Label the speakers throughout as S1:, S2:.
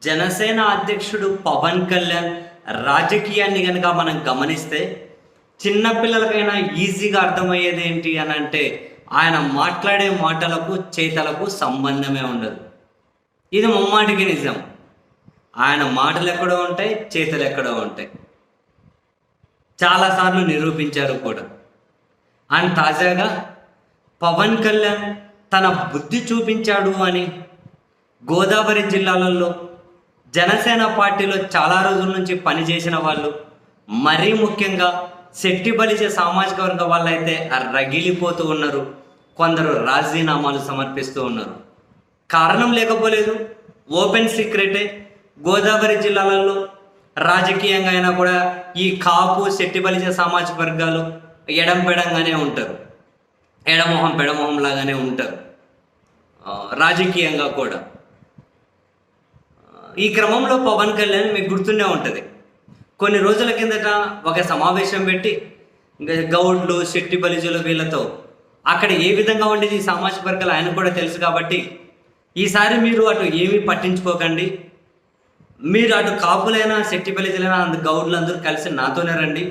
S1: జనసేన అధ్యక్షుడు పవన్ కళ్యాణ్ రాజకీయాన్ని కనుక మనం గమనిస్తే చిన్నపిల్లలకైనా ఈజీగా అర్థమయ్యేది ఏంటి అని అంటే ఆయన మాట్లాడే మాటలకు చేతలకు సంబంధమే ఉండదు. ఇది ముమ్మాటికి నిజం. ఆయన మాటలు ఎక్కడో ఉంటాయి, చేతలు ఎక్కడో ఉంటాయి. చాలాసార్లు నిరూపించారు కూడా. అండ్ తాజాగా పవన్ కళ్యాణ్ తన బుద్ధి చూపించాడు అని గోదావరి జిల్లాలలో జనసేన పార్టీలో చాలా రోజుల నుంచి పనిచేసిన వాళ్ళు, మరీ ముఖ్యంగా శెట్టి బలిజ సామాజిక వర్గ వాళ్ళైతే రగిలిపోతూ ఉన్నారు. కొందరు రాజీనామాలు సమర్పిస్తూ ఉన్నారు. కారణం లేకపోలేదు, ఓపెన్ సీక్రెటే. గోదావరి జిల్లాలలో రాజకీయంగా అయినా కూడా ఈ కాపు శెట్టి బలిజ సామాజిక వర్గాలు ఎడంపెడంగానే ఉంటారు, ఎడమొహం పెడమొహం లాగానే ఉంటారు రాజకీయంగా కూడా. ఈ క్రమంలో పవన్ కళ్యాణ్ మీకు గుర్తుండే ఉంటుంది, కొన్ని రోజుల కిందట ఒక సమావేశం పెట్టి గౌడ్లు శెట్టి బలిజలు వీళ్ళతో అక్కడ ఏ విధంగా ఉండేది ఈ సామాజిక వర్గాలు ఆయన కూడా తెలుసు. కాబట్టి ఈసారి మీరు అటు ఏమీ పట్టించుకోకండి, మీరు అటు కాపులైనా శెట్టి బలిజలైనా గౌడ్లు అందరూ కలిసి నాతోనే రండి,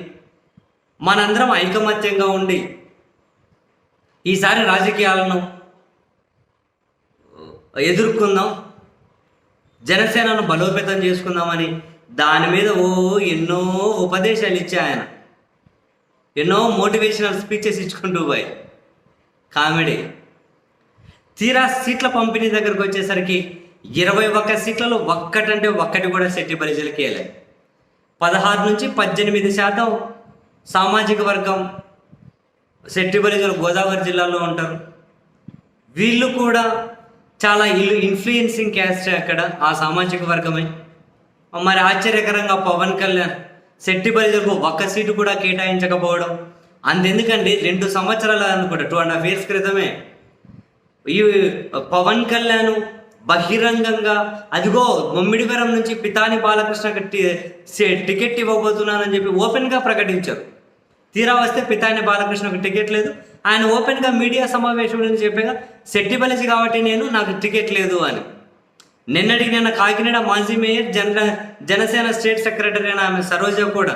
S1: మనందరం ఐకమత్యంగా ఉండి ఈసారి రాజకీయాలను ఎదుర్కొందాం, జనసేనను బలోపేతం చేసుకుందామని దాని మీద ఎన్నో ఉపదేశాలు ఇచ్చే ఆయన, ఎన్నో మోటివేషనల్ స్పీచెస్ ఇచ్చుకుంటూ పోయి కామెడీ. తీరా సీట్ల పంపిణీ దగ్గరకు వచ్చేసరికి 21 సీట్లలో ఒక్కటంటే ఒక్కటి కూడా శెట్టి బలిజలకి వెళ్ళాయి. 16 నుంచి 18% సామాజిక వర్గం శెట్టి బలిజలు గోదావరి జిల్లాలో ఉంటారు. వీళ్ళు కూడా చాలా ఇన్ఫ్లుయెన్సింగ్ క్యాస్ట్ అక్కడ ఆ సామాజిక వర్గమే. మరి ఆశ్చర్యకరంగా పవన్ కళ్యాణ్ శెట్టి బలిజలకు 1 సీటు కూడా కేటాయించకపోవడం. అంతెందుకండి, 2 సంవత్సరాలు అనుకుంటా 2.5 years క్రితమే ఈ పవన్ కళ్యాణ్ బహిరంగంగా అదిగో ముమ్మిడివరం నుంచి పితాని బాలకృష్ణకి టికెట్ ఇవ్వబోతున్నానని చెప్పి ఓపెన్గా ప్రకటించారు. తీరా వస్తే పితాని బాలకృష్ణకు టికెట్ లేదు. ఆయన ఓపెన్గా మీడియా సమావేశం నుంచి చెప్పాగా శెట్టి బలిజి కాబట్టి నాకు టికెట్ లేదు అని. నిన్నటికి నిన్న కాకినాడ మాజీ మేయర్ జనసేన స్టేట్ సెక్రటరీ అయిన ఆమె సరోజ కూడా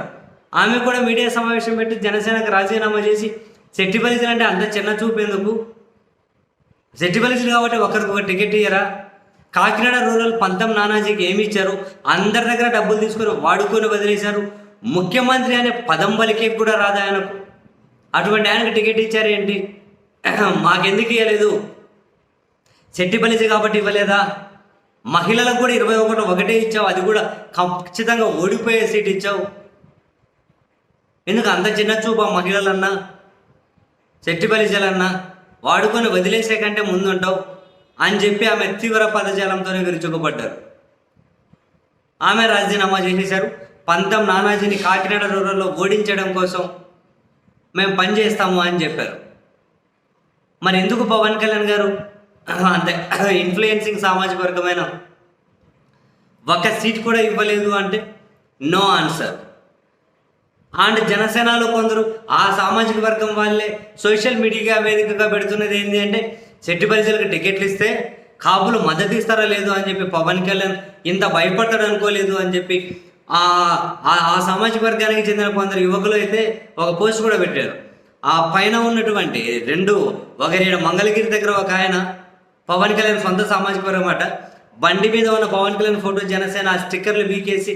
S1: మీడియా సమావేశం పెట్టి జనసేనకు రాజీనామా చేసి శెట్టి బలిజలు అంటే అంత చిన్న చూపు ఎందుకు, శెట్టి బలిజలు కాబట్టి ఒకరికి టికెట్ ఇయ్యరా, కాకినాడ రూరల్ పంతం నానాజీకి ఏమి ఇచ్చారు, అందరి దగ్గర డబ్బులు తీసుకొని వాడుకొని వదిలేశారు, ముఖ్యమంత్రి అనే పదం పలికే కూడా రాదు ఆయనకు, అటువంటి ఆయనకు టికెట్ ఇచ్చారు ఏంటి, మాకెందుకు ఇవ్వలేదు, శెట్టి బలిజి కాబట్టి ఇవ్వలేదా, మహిళలకు కూడా 21 ఒకటే ఇచ్చావు, అది కూడా ఖచ్చితంగా ఓడిపోయే సీట్ ఇచ్చావు, ఎందుకు అంత చిన్న చూపా మహిళలన్నా శెట్టి బలిజలన్నా, వాడుకొని వదిలేసే కంటే ముందుంటావు అని చెప్పి ఆమె తీవ్ర పదజాలంతోనే విరుచుకుపడ్డారు. ఆమె రాజీనామా చేసేశారు. పంతం నానాజీని కాకినాడ రూరల్లో ఓడించడం కోసం మేము పనిచేస్తాము అని చెప్పారు. మరి ఎందుకు పవన్ కళ్యాణ్ గారు అంతే ఇన్ఫ్లుయెన్సింగ్ సామాజిక వర్గమైన 1 సీట్ కూడా ఇవ్వలేదు అంటే నో ఆన్సర్. అండ్ జనసేనలో కొందరు ఆ సామాజిక వర్గం వాళ్ళే సోషల్ మీడియా వేదికగా పెడుతున్నది ఏంటి అంటే శెట్టి బలిజలకు టికెట్లు ఇస్తే కాపులు మద్దతు ఇస్తారా లేదు అని చెప్పి పవన్ కళ్యాణ్ ఇంత భయపడతాడు అనుకోలేదు అని చెప్పి ఆ సామాజిక వర్గానికి చెందిన కొందరు యువకులు అయితే ఒక పోస్ట్ కూడా పెట్టారు. ఆ పైన ఉన్నటువంటి ఒకరి మంగళగిరి దగ్గర ఒక ఆయన పవన్ కళ్యాణ్ సొంత సామాజిక వర్గం అన్నమాట, బండి మీద ఉన్న పవన్ కళ్యాణ్ ఫోటో జనసేన ఆ స్టిక్కర్లు వీకేసి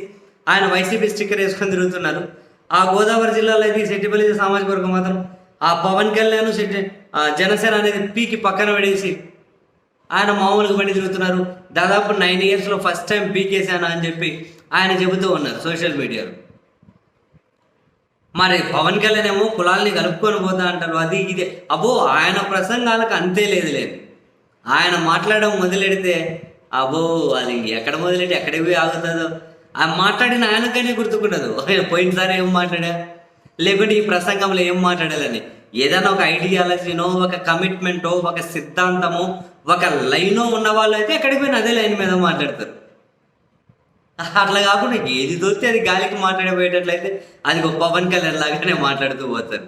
S1: ఆయన వైసీపీ స్టిక్కర్ వేసుకొని తిరుగుతున్నారు. ఆ గోదావరి జిల్లాలో అయితే శెట్టి బలిజ సామాజిక వర్గం మాత్రం ఆ పవన్ కళ్యాణ్ జనసేన అనేది పీకి పక్కన పడేసి ఆయన మామూలుగా బండి తిరుగుతున్నారు. దాదాపు 9 yearsలో ఫస్ట్ టైం పీకేసాను అని చెప్పి ఆయన చెబుతూ ఉన్నారు సోషల్ మీడియాలో. మరి పవన్ కళ్యాణ్ ఏమో కులాల్ని కలుపుకొని పోతా అంటారు, అది ఇదే. ఆయన ప్రసంగాలకు అంతే లేదు. ఆయన మాట్లాడడం మొదలెడితే అది ఎక్కడ మొదలెట్టి ఎక్కడికి పోయి ఆగుతుందో, ఆ మాట్లాడిన ఆయనకైనా గుర్తుకుండదు పోయినసారి ఏం మాట్లాడా, లేకుంటే ఈ ప్రసంగంలో ఏం మాట్లాడాలని. ఏదైనా ఒక ఐడియాలజీనో, ఒక కమిట్మెంటో, ఒక సిద్ధాంతమో, ఒక లైనో ఉన్న వాళ్ళు అయితే ఎక్కడికి పోయినా అదే లైన్ మీద మాట్లాడతారు. అట్లా కాకుండా ఏది దొరికితే అది గాలికి మాట్లాడిపోయేటట్లయితే అది పవన్ కళ్యాణ్ లాగానే మాట్లాడుతూ పోతారు.